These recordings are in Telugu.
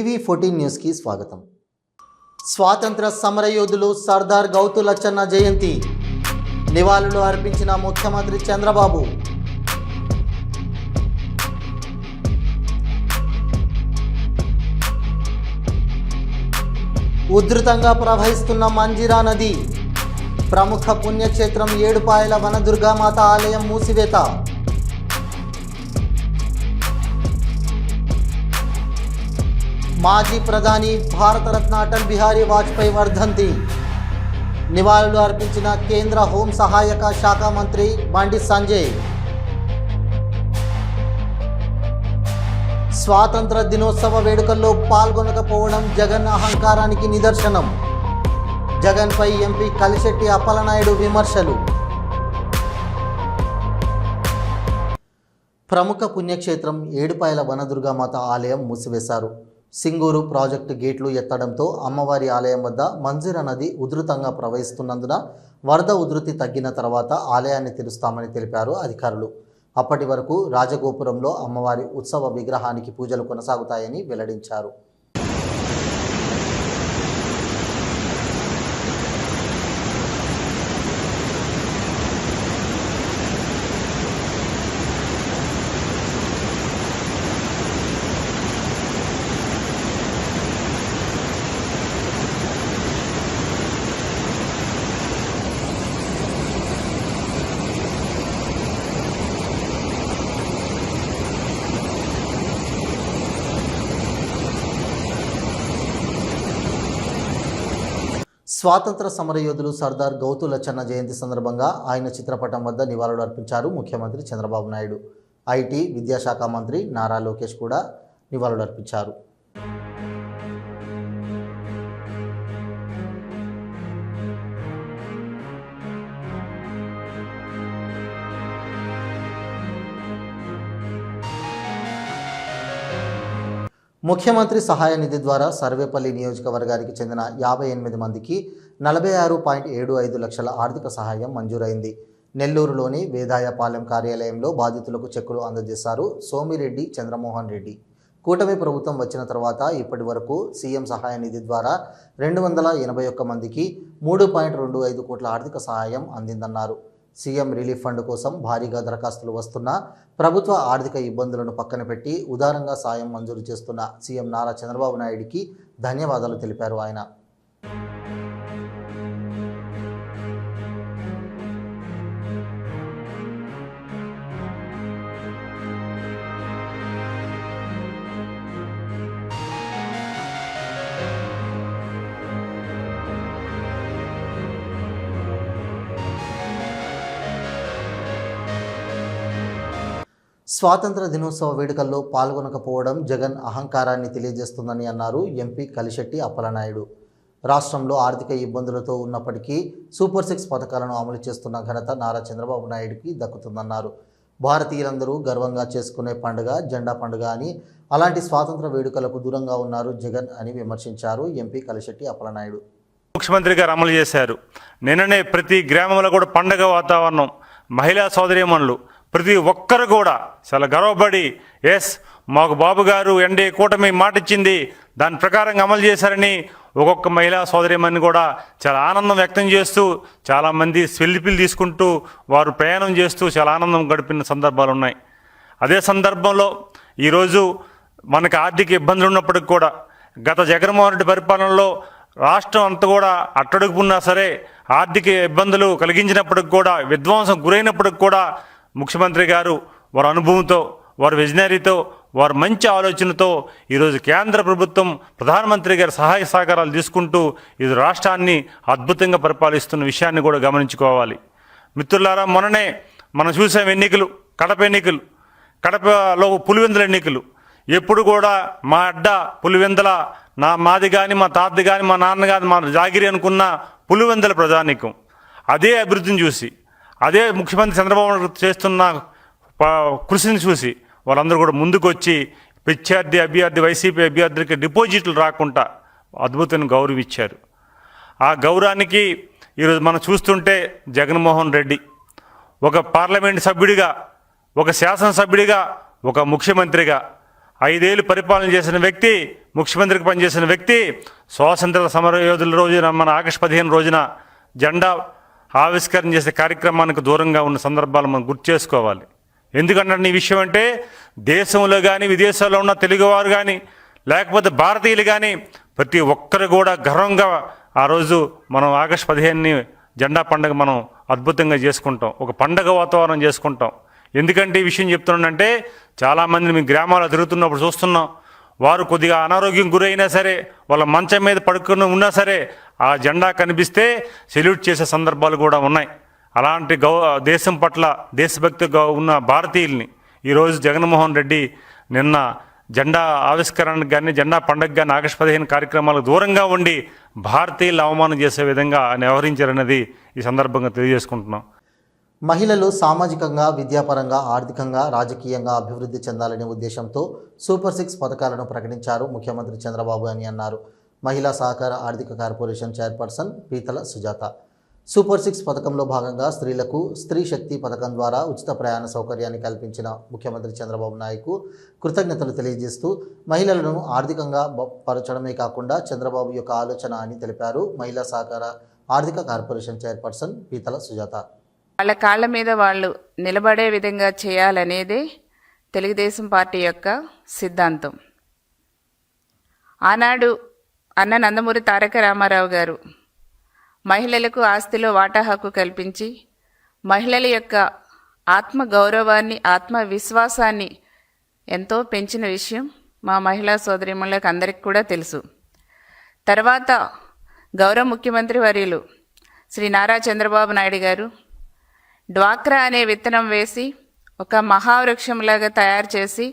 టీవీ14 న్యూస్కి స్వాగతం. స్వాతంత్ర సమరయోధులు సర్దార్ గౌతు లచ్చన్న జయంతి నివాళులు అర్పించిన ముఖ్యమంత్రి చంద్రబాబు. ఉధృతంగా ప్రవహిస్తున్న మంజిరా నది, ప్రముఖ పుణ్యక్షేత్రం ఏడుపాయల వనదుర్గామాత ఆలయం మూసివేత. మాజీ ప్రధాని భారతరత్న అటల్ బిహారీ వాజ్పేయి వర్ధంతి నివాళులు అర్పించిన కేంద్ర హోం సహాయక శాఖ మంత్రి బండి సంజయ్. స్వాతంత్ర దినోత్సవ వేడుకల్లో పాల్గొనకపోవడం జగన్ అహంకారానికి నిదర్శనం. జగన్పై ఎంపీ కలిశెట్టి అప్పలనాయుడు విమర్శలు. ప్రముఖ పుణ్యక్షేత్రం ఏడుపాయల వనదుర్గామాత ఆలయం మూసివేశారు. సింగూరు ప్రాజెక్టు గేట్లు ఎత్తడంతో అమ్మవారి ఆలయం వద్ద మంజిరా నది ఉధృతంగా ప్రవహిస్తున్నందున వరద ఉధృతి తగ్గిన తర్వాత ఆలయాన్ని తెరుస్తామని తెలిపారు అధికారులు. అప్పటి వరకు రాజగోపురంలో అమ్మవారి ఉత్సవ విగ్రహానికి పూజలు కొనసాగుతాయని వెల్లడించారు. స్వాతంత్ర సమరయోధులు సర్దార్ గౌతు లచ్చన్న జయంతి సందర్భంగా ఆయన చిత్రపటం వద్ద నివాళులు అర్పించారు ముఖ్యమంత్రి చంద్రబాబు నాయుడు. ఐటీ విద్యాశాఖ మంత్రి నారా లోకేష్ కూడా నివాళులు అర్పించారు. ముఖ్యమంత్రి సహాయ నిధి ద్వారా సర్వేపల్లి నియోజకవర్గానికి చెందిన 58 మందికి 46.75 లక్షల ఆర్థిక సహాయం మంజూరైంది. నెల్లూరులోని వేదాయపాలెం కార్యాలయంలో బాధితులకు చెక్కులు అందజేశారు సోమిరెడ్డి చంద్రమోహన్ రెడ్డి. కూటమి ప్రభుత్వం వచ్చిన తర్వాత ఇప్పటి వరకు సీఎం సహాయ నిధి ద్వారా 281 మందికి 3.25 కోట్ల ఆర్థిక సహాయం అందిందన్నారు. సీఎం రిలీఫ్ ఫండ్ కోసం భారీగా దరఖాస్తులు వస్తున్నా ప్రభుత్వ ఆర్థిక ఇబ్బందులను పక్కన పెట్టి ఉదారంగా సాయం మంజూరు చేస్తున్న సీఎం నారా చంద్రబాబు నాయుడికి ధన్యవాదాలు తెలిపారు ఆయన. స్వాతంత్ర దినోత్సవ వేడుకల్లో పాల్గొనకపోవడం జగన్ అహంకారాన్ని తెలియజేస్తుందని అన్నారు ఎంపీ కలిశెట్టి అప్పలనాయుడు. రాష్ట్రంలో ఆర్థిక ఇబ్బందులతో ఉన్నప్పటికీ సూపర్ 6 పథకాలను అమలు చేస్తున్న ఘనత నారా చంద్రబాబు నాయుడుకి దక్కుతుందన్నారు. భారతీయులందరూ గర్వంగా చేసుకునే పండుగ జెండా పండుగ అని, అలాంటి స్వాతంత్ర వేడుకలకు దూరంగా ఉన్నారు జగన్ అని విమర్శించారు ఎంపీ కలిశెట్టి అప్పలనాయుడు. ముఖ్యమంత్రి గారు అమలు చేశారు. నిన్ననే ప్రతి గ్రామంలో కూడా పండుగ వాతావరణం, మహిళా సోదరీమణులు ప్రతి ఒక్కరు కూడా చాలా గర్వపడి మాకు బాబు గారు ఎన్డీఏ కూటమి మాట ఇచ్చింది, దాని ప్రకారంగా అమలు చేశారని ఒక్కొక్క మహిళా సోదరీమణిని కూడా చాలా ఆనందం వ్యక్తం చేస్తూ చాలామంది సెల్ఫీలు తీసుకుంటూ వారు ప్రయాణం చేస్తూ చాలా ఆనందం గడిపిన సందర్భాలు ఉన్నాయి. అదే సందర్భంలో ఈరోజు మనకు ఆర్థిక ఇబ్బందులు ఉన్నప్పటికి కూడా గత జగన్మోహన్ రెడ్డి పరిపాలనలో రాష్ట్రం అంతా కూడా అట్టడుగున్నా సరే ఆర్థిక ఇబ్బందులు కలిగించినప్పటికి కూడా విధ్వంసం గురైనప్పటికి కూడా ముఖ్యమంత్రి గారు వారి అనుభవంతో, వారి విజనరీతో, వారి మంచి ఆలోచనతో ఈరోజు కేంద్ర ప్రభుత్వం ప్రధానమంత్రి గారి సహాయ సహకారాలు తీసుకుంటూ ఇది రాష్ట్రాన్ని అద్భుతంగా పరిపాలిస్తున్న విషయాన్ని కూడా గమనించుకోవాలి. మిత్రులారా, మొన్ననే మనం చూసాం ఎన్నికలు, కడపలో పులివెందుల ఎన్నికలు. ఎప్పుడు కూడా మా అడ్డ పులివెందుల మాది కానీ, మా తాతది కానీ, మా నాన్న కానీ, మా జాగిరి అనుకున్న పులివెందుల ప్రజానీకం అదే అభివృద్ధిని చూసి, అదే ముఖ్యమంత్రి చంద్రబాబు చేస్తున్న కృషిని చూసి వాళ్ళందరూ కూడా ముందుకు వచ్చి అభ్యర్థి వైసీపీ అభ్యర్థులకి డిపాజిట్లు రాకుండా అద్భుతమైన గౌరవం ఇచ్చారు. ఆ గౌరవానికి ఈరోజు మనం చూస్తుంటే జగన్మోహన్ రెడ్డి ఒక పార్లమెంట్ సభ్యుడిగా, ఒక శాసనసభ్యుడిగా, ఒక ముఖ్యమంత్రిగా 5 ఏళ్ళు పరిపాలన చేసిన వ్యక్తి, ముఖ్యమంత్రికి పనిచేసిన వ్యక్తి, స్వాతంత్ర సమర యోధుల రోజున మన ఆగస్టు 15 రోజున జెండా ఆవిష్కరణ చేసే కార్యక్రమానికి దూరంగా ఉన్న సందర్భాలు మనం గుర్తు చేసుకోవాలి. ఎందుకంటే ఈ విషయం అంటే దేశంలో కానీ విదేశాల్లో ఉన్న తెలుగువారు కానీ లేకపోతే భారతీయులు కానీ ప్రతి ఒక్కరు కూడా గర్వంగా ఆ రోజు మనం ఆగస్టు 15ని జెండా పండుగ మనం అద్భుతంగా చేసుకుంటాం, ఒక పండగ వాతావరణం చేసుకుంటాం. ఎందుకంటే ఈ విషయం చెప్తున్నానంటే చాలామందిని మీ గ్రామాల్లో తిరుగుతున్నప్పుడు చూస్తున్నాం, వారు కొద్దిగా అనారోగ్యం గురైనా సరే, వాళ్ళ మంచం మీద పడుకుని ఉన్నా సరే ఆ జెండా కనిపిస్తే సెల్యూట్ చేసే సందర్భాలు కూడా ఉన్నాయి. అలాంటి దేశం పట్ల దేశభక్తిగా ఉన్న భారతీయుల్ని ఈరోజు జగన్మోహన్ రెడ్డి నిన్న జెండా ఆవిష్కరణకు కానీ జెండా పండుగ కానీ ఆగస్టు 15 కార్యక్రమాలకు దూరంగా ఉండి భారతీయులు అవమానం చేసే విధంగా ఆయన వ్యవహరించారన్నది ఈ సందర్భంగా తెలియజేసుకుంటున్నాం. మహిళలు సామాజికంగా, విద్యాపరంగా, ఆర్థికంగా, రాజకీయంగా అభివృద్ధి చెందాలనే ఉద్దేశంతో సూపర్ 6 పథకాలను ప్రకటించారు ముఖ్యమంత్రి చంద్రబాబు అని అన్నారు మహిళా సహకార ఆర్థిక కార్పొరేషన్ చైర్పర్సన్ పీతల సుజాత. సూపర్ 6 పథకంలో భాగంగా స్త్రీలకు స్త్రీ శక్తి పథకం ద్వారా ఉచిత ప్రయాణ సౌకర్యాన్ని కల్పించిన ముఖ్యమంత్రి చంద్రబాబు నాయుడుకు కృతజ్ఞతలు తెలియజేస్తూ మహిళలను ఆర్థికంగా పరచడమే కాకుండా చంద్రబాబు యొక్క ఆలోచన అని తెలిపారు మహిళా సహకార ఆర్థిక కార్పొరేషన్ చైర్పర్సన్ పీతల సుజాత. వాళ్ళ కాళ్ళ మీద వాళ్ళు నిలబడే విధంగా చేయాలనేదే తెలుగుదేశం పార్టీ యొక్క సిద్ధాంతం. ఆనాడు అన్న నందమూరి తారక రామారావు గారు మహిళలకు ఆస్తిలో వాటా హక్కు కల్పించి మహిళల యొక్క ఆత్మ గౌరవాన్ని, ఆత్మవిశ్వాసాన్ని ఎంతో పెంచిన విషయం మా మహిళా సోదరీమణులకు అందరికీ కూడా తెలుసు. తర్వాత గౌరవ ముఖ్యమంత్రి వర్యులు శ్రీ నారా చంద్రబాబు నాయుడు గారు డ్వాక్రా అనే విత్తనం వేసి ఒక మహావృక్షంలాగా తయారు చేసి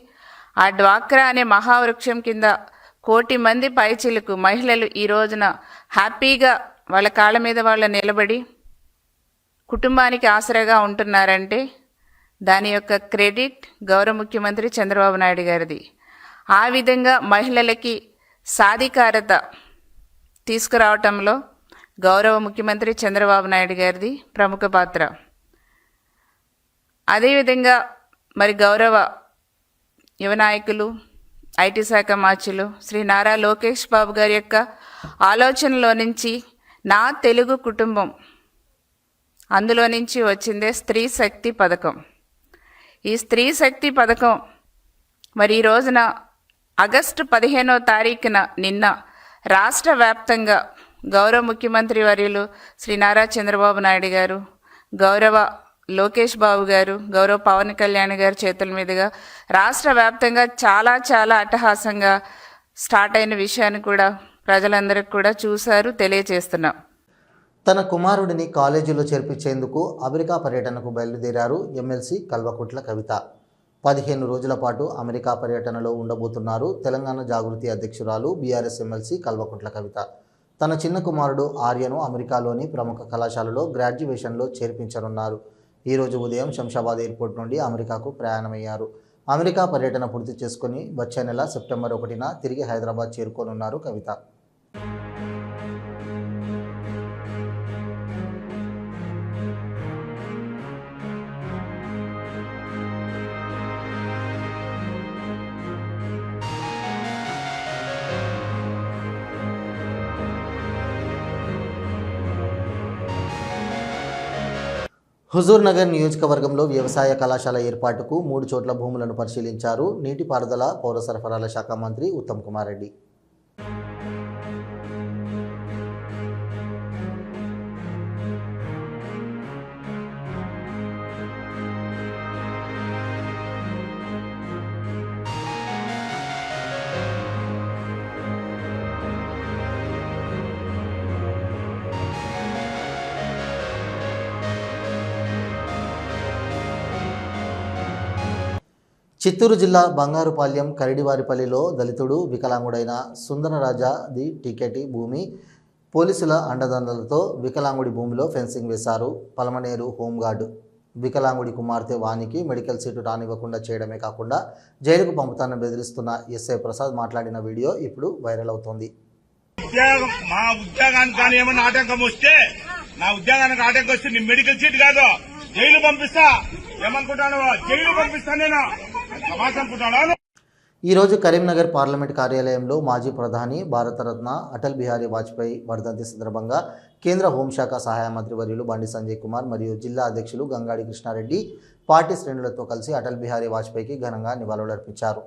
ఆ డ్వాక్రా అనే మహావృక్షం కింద 1 కోటి మంది పైచిలకు మహిళలు ఈ రోజున హ్యాపీగా వాళ్ళ కాళ్ళ మీద వాళ్ళు నిలబడి కుటుంబానికి ఆసరాగా ఉంటున్నారంటే దాని యొక్క క్రెడిట్ గౌరవ ముఖ్యమంత్రి చంద్రబాబు నాయుడు గారిది. ఆ విధంగా మహిళలకి సాధికారత తీసుకురావటంలో గౌరవ ముఖ్యమంత్రి చంద్రబాబు నాయుడు గారిది ప్రముఖ పాత్ర. అదేవిధంగా మరి గౌరవ యువ నాయకులు ఐటీ శాఖ మార్చులు శ్రీ నారా లోకేష్ బాబు గారి యొక్క ఆలోచనలో నుంచి నా తెలుగు కుటుంబం అందులో నుంచి వచ్చిందే స్త్రీ శక్తి పథకం. ఈ స్త్రీ శక్తి పథకం మరి ఈ రోజున ఆగస్టు 15వ తారీఖున నిన్న రాష్ట్ర వ్యాప్తంగా గౌరవ ముఖ్యమంత్రి వర్యులు శ్రీ నారా చంద్రబాబు నాయుడు గారు, గౌరవ లోకేష్ బాబు గారు, గౌరవ పవన్ కళ్యాణ్ గారి చేతుల మీదుగా రాష్ట్ర వ్యాప్తంగా చాలా చాలా అట్టహాసంగా స్టార్ట్ అయిన విషయాన్ని కూడా ప్రజలందరికీ కూడా చూశారు, తెలియజేస్తున్నాం. తన కుమారుడిని కాలేజీలో చేర్పించేందుకు అమెరికా పర్యటనకు బయలుదేరారు ఎమ్మెల్సీ కల్వకుంట్ల కవిత. 15 రోజుల పాటు అమెరికా పర్యటనలో ఉండబోతున్నారు తెలంగాణ జాగృతి అధ్యక్షురాలు బీఆర్ఎస్ ఎమ్మెల్సీ కల్వకుంట్ల కవిత. తన చిన్న కుమారుడు ఆర్యను అమెరికాలోని ప్రముఖ కళాశాలలో గ్రాడ్యుయేషన్లో చేర్పించనున్నారు. ఈరోజు ఉదయం శంషాబాద్ ఎయిర్పోర్ట్ నుండి అమెరికాకు ప్రయాణమయ్యారు. అమెరికా పర్యటన పూర్తి చేసుకుని వచ్చే నెల సెప్టెంబర్ 1న తిరిగి హైదరాబాద్ చేరుకోనున్నారు కవిత. హుజూర్నగర్ నియోజకవర్గంలో వ్యవసాయ కళాశాల ఏర్పాటుకు 3 చోట్ల భూములను పరిశీలించారు నీటిపారుదల పౌర సరఫరాల శాఖ మంత్రి ఉత్తమ్ కుమార్ రెడ్డి. చిత్తూరు జిల్లా బంగారుపాళ్యం కరిడివారిపల్లిలో దళితుడు వికలాంగుడైన సుందరరాజాది టీకెటి భూమి పోలీసుల అండదండలతో వికలాంగుడి భూమిలో ఫెన్సింగ్ వేశారు. పలమనేరు హోంగార్డు వికలాంగుడి కుమార్తె వానికి మెడికల్ సీటు రానివ్వకుండా చేయడమే కాకుండా జైలుకు పంపుతానని బెదిరిస్తున్న ఎస్ఐ ప్రసాద్ మాట్లాడిన వీడియో ఇప్పుడు వైరల్ అవుతోంది. మా ఉద్యోగానికి కానీ ఏమన్నా ఆటంకం వస్తే నా ఉద్యోగానికి ఆటంకం వస్తే నీ మెడికల్ సీట్ కాదు జైలు పంపిస్తా. ఏమనుకుంటాను? జైలు పంపిస్తా నేను సమాజం అనుకుంటాను. ఈరోజు కరీంనగర్ పార్లమెంట్ కార్యాలయంలో మాజీ ప్రధాని భారతరత్న అటల్ బిహారీ వాజ్పేయి వర్ధంతి సందర్భంగా కేంద్ర హోంశాఖ సహాయ మంత్రి వర్యులు బండి సంజయ్ కుమార్ మరియు జిల్లా అధ్యక్షులు గంగాడి కృష్ణారెడ్డి పార్టీ శ్రేణులతో కలిసి అటల్ బిహారీ వాజ్పేయికి ఘనంగా నివాళులర్పించారు.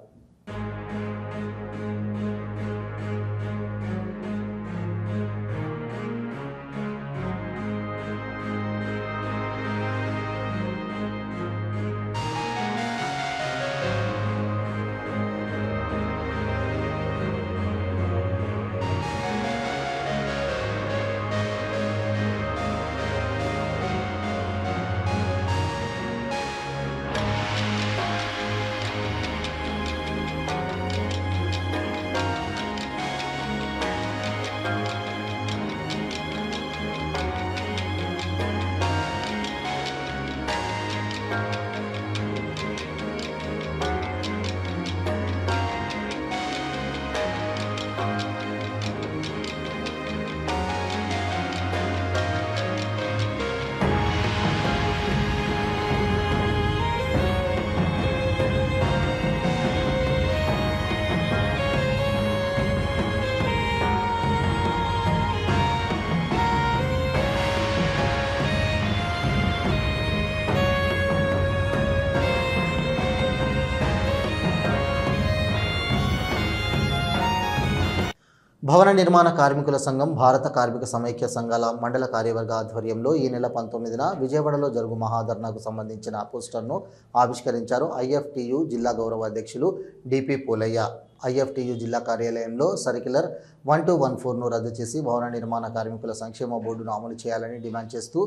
భవన నిర్మాణ కార్మికుల సంఘం భారత కార్మిక సమైక్య సంఘాల మండల కార్యవర్గ ఆధ్వర్యంలో ఈ నెల 19న విజయవాడలో జరుగు మహాధర్నాకు సంబంధించిన పోస్టర్ను ఆవిష్కరించారు. ఐఎఫ్టియు జిల్లా గౌరవ అధ్యక్షులు డిపి పోలయ్య ఐఎఫ్టియు జిల్లా కార్యాలయంలో సర్క్యులర్ 1214ను రద్దు చేసి భవన నిర్మాణ కార్మికుల సంక్షేమ బోర్డును అమలు చేయాలని డిమాండ్ చేస్తూ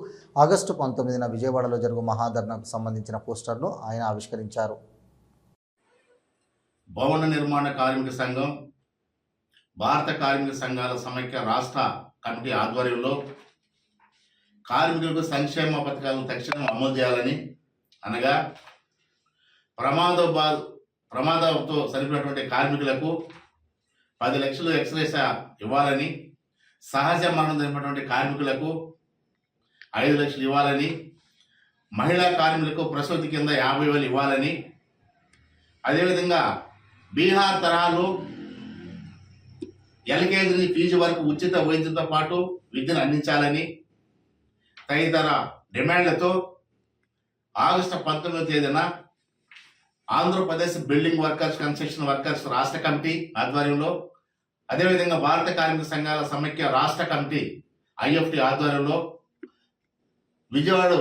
ఆగస్టు 19న విజయవాడలో జరుగు మహాధర్నాకు సంబంధించిన పోస్టర్ను ఆయన ఆవిష్కరించారు. భవన నిర్మాణ కార్మిక సంఘం భారత కార్మిక సంఘాల సమైక్య రాష్ట్ర కమిటీ ఆధ్వర్యంలో కార్మికులకు సంక్షేమ పథకాలను తక్షణం అమలు చేయాలని, అనగా ప్రమాదంతో చనిపోయినటువంటి కార్మికులకు 10 లక్షలు ఎక్స్గ్రేషియా ఇవ్వాలని, సహజ మరణం జరిగినటువంటి కార్మికులకు 5 లక్షలు ఇవ్వాలని, మహిళా కార్మికులకు ప్రసూతి కింద 50,000 ఇవ్వాలని, అదేవిధంగా బీహార్ తరహాలో ఎల్కేజీ ఫీజు వరకు ఉచిత వైద్యంతో పాటు విద్యను అందించాలని తదితర డిమాండ్లతో ఆగస్టు 19వ తేదీన Andhra Pradesh building workers construction workers రాష్ట్ర కమిటీ ఆధ్వర్యంలో, అదేవిధంగా భారత కార్మిక సంఘాల సమైక్య రాష్ట్ర కమిటీ ఐఎఫ్టి ఆధ్వర్యంలో విజయవాడ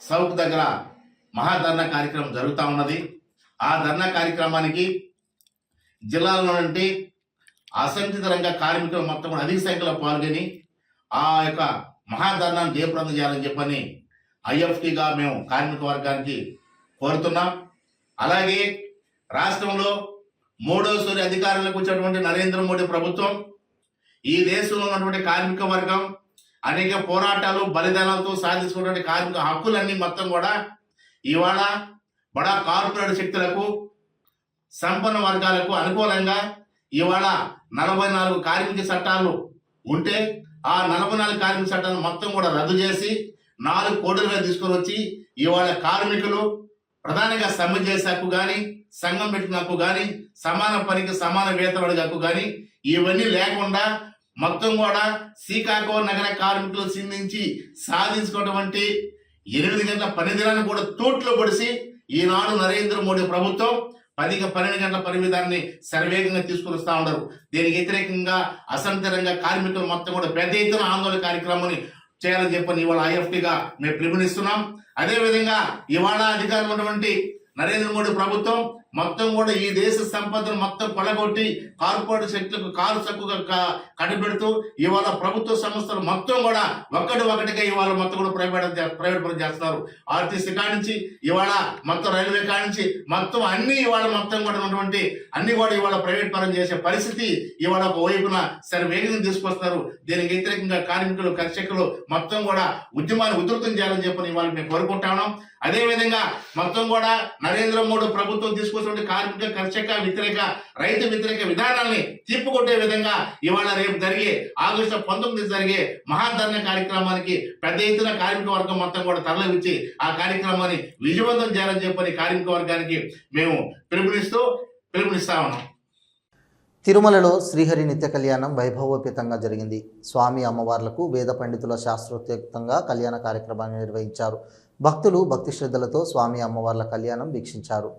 సౌక్ దగ్గర మహాధర్నా కార్యక్రమం జరుగుతూ ఉన్నది. ఆ ధర్నా కార్యక్రమానికి జిల్లాలో నుండి అసంఘటిత రంగ కార్మికులు మొత్తం అధిక సంఖ్యలో పాల్గొని ఆ యొక్క మహాధర్నాన్ని జయప్రదం చేయాలని చెప్పని ఐఎఫ్టీగా మేము కార్మిక వర్గానికి కోరుతున్నాం. అలాగే రాష్ట్రంలో మూడోసారి అధికారంలోకి వచ్చినటువంటి నరేంద్ర మోడీ ప్రభుత్వం ఈ దేశంలో ఉన్నటువంటి కార్మిక వర్గం అనేక పోరాటాలు బలిదానాలతో సాధించుకున్నటువంటి కార్మిక హక్కులన్నీ మొత్తం కూడా ఇవాళ బడా కార్పొరేట్ శక్తులకు సంపన్న వర్గాలకు అనుకూలంగా ఇవాళ 44 కార్మిక చట్టాలు ఉంటే ఆ 44 కార్మిక చట్టాలను మొత్తం కూడా రద్దు చేసి 4 కోట్ల తీసుకొని వచ్చి ఇవాళ కార్మికులు ప్రధానంగా సమ్మె చేసే హక్కు కానీ, సంఘం పెట్టిన హక్కు కానీ, సమాన పనికి సమాన వేతనం హక్కు కానీ ఇవన్నీ లేకుండా మొత్తం కూడా శ్రీకాకుళం నగర కార్మికులు సింధించి సాధించుకున్నటువంటి 8 గంటల పని దినాన్ని కూడా తూట్లో పొడిసి ఈనాడు నరేంద్ర మోడీ ప్రభుత్వం 10-12 గంటల పరిమితాన్ని శరవేగంగా తీసుకుని వస్తూ ఉన్నారు. దీనికి వ్యతిరేకంగా అసంతరంగా కార్మికులు మొత్తం కూడా పెద్ద ఎత్తున ఆందోళన కార్యక్రమాన్ని చేయాలని చెప్పని ఇవాళ ఐఎఫ్టీగా మేము పిలుపునిస్తున్నాం. అదేవిధంగా ఇవాళ అధికారంలో ఉన్నటువంటి నరేంద్ర మోడీ ప్రభుత్వం మొత్తం కూడా ఈ దేశ సంపదను మొత్తం కొలగొట్టి కార్పొరేట్ శక్తులకు కారు చక్కుగా కట్టబెడుతూ ఇవాళ ప్రభుత్వ సంస్థలు మొత్తం కూడా ఒకటిగా ఇవాళ మొత్తం కూడా ప్రైవేట్ పరం చేస్తున్నారు. ఆర్టీసీ కానించి ఇవాళ మొత్తం రైల్వే కానించి మొత్తం అన్ని ఇవాళ మొత్తం కూడా ఉన్నటువంటి అన్ని కూడా ఇవాళ ప్రైవేట్ పరం చేసే పరిస్థితి ఇవాళ ఒక వైపున వేగంగా తీసుకొస్తున్నారు. దీనికి వ్యతిరేకంగా కార్మికులు కర్షకులు మొత్తం కూడా ఉద్యమాన్ని ఉధృతం చేయాలని చెప్పని ఇవాళ మేము కోరుకుంటా ఉన్నాం. అదేవిధంగా మొత్తం కూడా నరేంద్ర మోడీ ప్రభుత్వం తీసుకొచ్చిన కార్మిక కర్షక వ్యతిరేక రైతు వ్యతిరేక విధానాల్ని తిప్పుకొట్టే విధంగా ఇవాళ రేపు జరిగే ఆగస్టు 19 జరిగే మహాధర్నా కార్యక్రమానికి పెద్ద ఎత్తున కార్మిక వర్గం మొత్తం కూడా తరలించి ఆ కార్యక్రమాన్ని విజయవంతం చేయాలని చెప్పని కార్మిక వర్గానికి మేము పిలుపునిస్తూ పిలుపునిస్తా ఉన్నాం. తిరుమలలో శ్రీహరి నిత్య కళ్యాణం వైభవోపేతంగా జరిగింది. స్వామి అమ్మవార్లకు వేద పండితుల శాస్త్రోక్తంగా కళ్యాణ కార్యక్రమాన్ని నిర్వహించారు. భక్తులు భక్తి శ్రద్ధలతో స్వామి అమ్మవార్ల కళ్యాణం వీక్షించారు.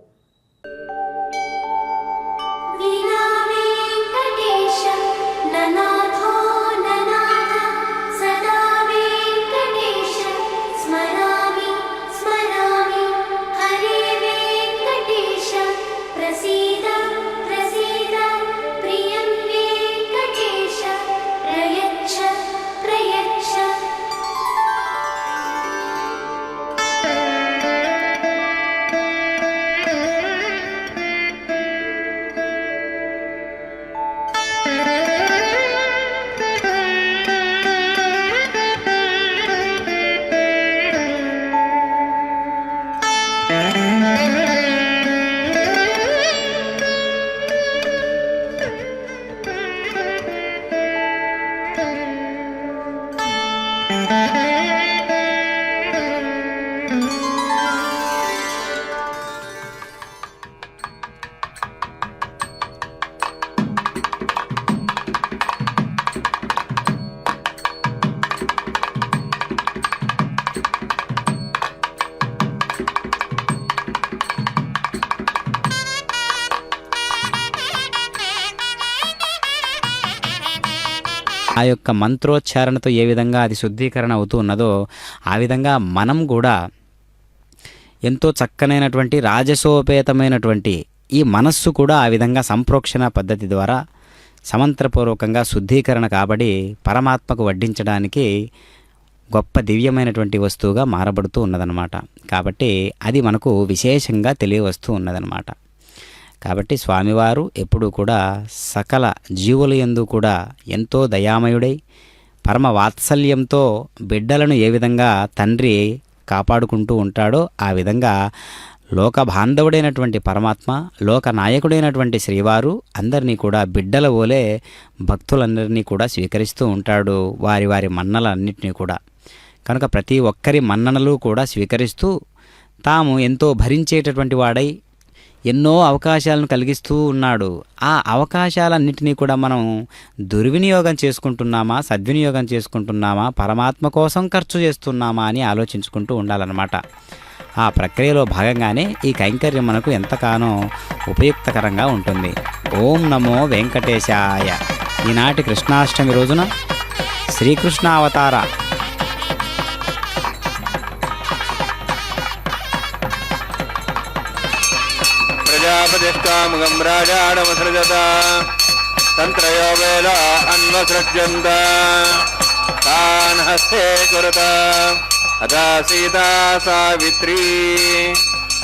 ఆ యొక్క మంత్రోచ్చారణతో ఏ విధంగా అది శుద్ధీకరణ అవుతూ ఉన్నదో ఆ విధంగా మనం కూడా ఎంతో చక్కనైనటువంటి రాజసోపేతమైనటువంటి ఈ మనస్సు కూడా ఆ విధంగా సంప్రోక్షణ పద్ధతి ద్వారా సమంత్రపూర్వకంగా శుద్ధీకరణ కాబడి పరమాత్మకు వడ్డించడానికి గొప్ప దివ్యమైనటువంటి వస్తువుగా మారబడుతూ ఉన్నదన్నమాట. కాబట్టి అది మనకు విశేషంగా తెలియవస్తూ ఉన్నదన్నమాట. కాబట్టి స్వామివారు ఎప్పుడూ కూడా సకల జీవుల యందు కూడా ఎంతో దయామయుడై పరమ వాత్సల్యంతో బిడ్డలను ఏ విధంగా తండ్రి కాపాడుకుంటూ ఉంటాడో ఆ విధంగా లోక బాంధవుడైనటువంటి పరమాత్మ, లోక నాయకుడైనటువంటి శ్రీవారు అందరినీ కూడా బిడ్డల ఓలే భక్తులందరినీ కూడా స్వీకరిస్తూ ఉంటాడు, వారి వారి మన్నలన్నింటినీ కూడా. కనుక ప్రతి ఒక్కరి మన్ననలు కూడా స్వీకరిస్తూ తాము ఎంతో భరించేటటువంటి వాడై ఎన్నో అవకాశాలను కలిగిస్తూ ఉన్నాడు. ఆ అవకాశాలన్నింటినీ కూడా మనం దుర్వినియోగం చేసుకుంటున్నామా, సద్వినియోగం చేసుకుంటున్నామా, పరమాత్మ కోసం ఖర్చు చేస్తున్నామా అని ఆలోచించుకుంటూ ఉండాలన్నమాట. ఆ ప్రక్రియలో భాగంగానే ఈ కైంకర్యం మనకు ఎంతగానో ఉపయుక్తకరంగా ఉంటుంది. ఓం నమో వెంకటేశాయ. ఈనాటి కృష్ణాష్టమి రోజున శ్రీకృష్ణ అవతార ప్రజాపతిష్టాముగం రాజాడమసృజత తంత్రయో వేద అన్వసృజ్యంత తాన్ హస్తే కురుత అదా సీతా సావిత్రీ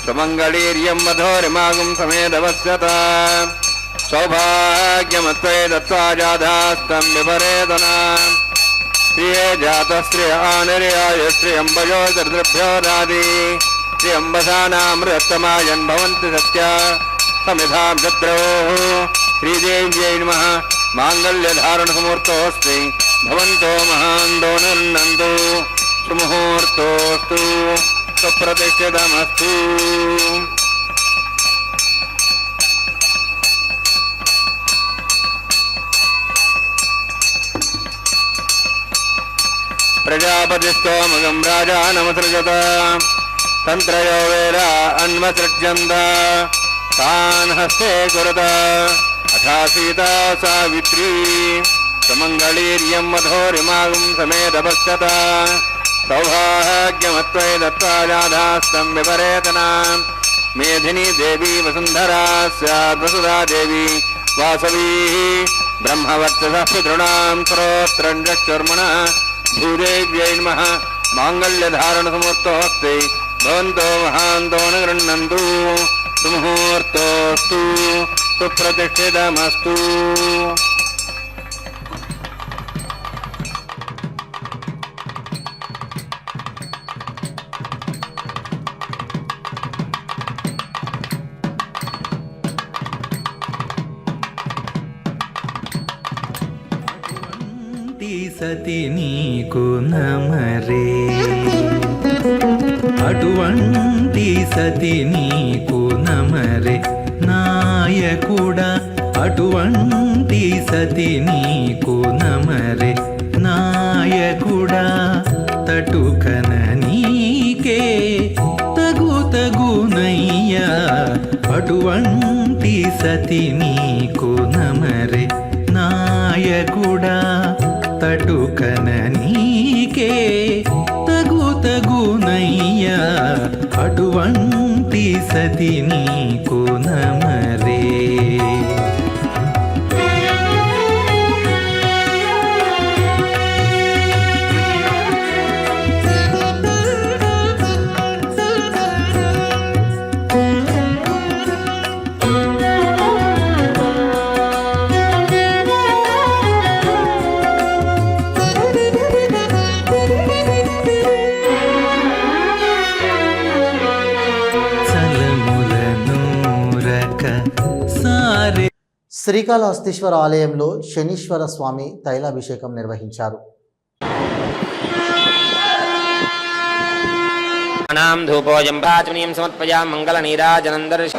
సుమంగళీర్యం మధోరిమాగం సమేధవస్యత సౌభాగ్యమత్వే దత్వా జాధాస్తం విపరేతన శ్రియే జాతశ్రియ ఆనిర్యాయ శ్రియంబయో దర్దృభ్యో దాది శ్రీయంబసానామృతమాయన్ భవంతి సత్య సమిధాం శత్రవోః. శ్రీదేవ్యై నమః. మాంగళ్యధారణసముహూర్తోऽస్తి భవంతో మహాందో నిర్నందు సుముహూర్తోస్తు సుప్రతిష్ఠితమస్తు. ప్రజాపతిస్తోమగం రాజానమసృజత తంత్రయో వేద అన్వసృజ్యంత తాన్ హస్తే కురుత అథా సీతా సావిత్రీ సుమంగళీర్యం మధోరిమాగం సమేధపశ్యత సౌభాగ్యమత్వై దత్వా జాధాస్తం విపరేతన మేధినీ దేవీ వసుంధరా స్యాద్ వసుధా దేవీ వాసవీ బ్రహ్మవర్చసః పితॄణాం స్తోత్రం చక్షుర్మణః. భూదేవ్యై నమః. మాంగళ్యధారణసముహూర్తోऽస్తి భవంతో మహాంతో న గృహ్ణन्तు సుముహూర్తోస్తు సుప్రతిష్ఠితమస్తు. సతి నీకు నమరే, అటువంటి సతి నీకు నమరే, నా నాయకుడా అటువంటి సతి నీకు నమరే నాయకుడా తటుకన నీకే తగునయ్యా అటువంటి సతి నీకు నమరే నాయకుడా తటుకన నీకే తగునయ్యా అటువంటి సతి నీకు నమరే. శ్రీకాళహస్తీశ్వర ఆలయంలో శనీశ్వర స్వామి తైలాభిషేకం నిర్వహించారు. ధూపోజం ప్రాచమనీయం సమర్పయా మంగళ నీరాజనం దర్శ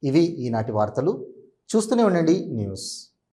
ఇవి ఈనాటి వార్తలు. చూస్తూనే ఉండండి న్యూస్.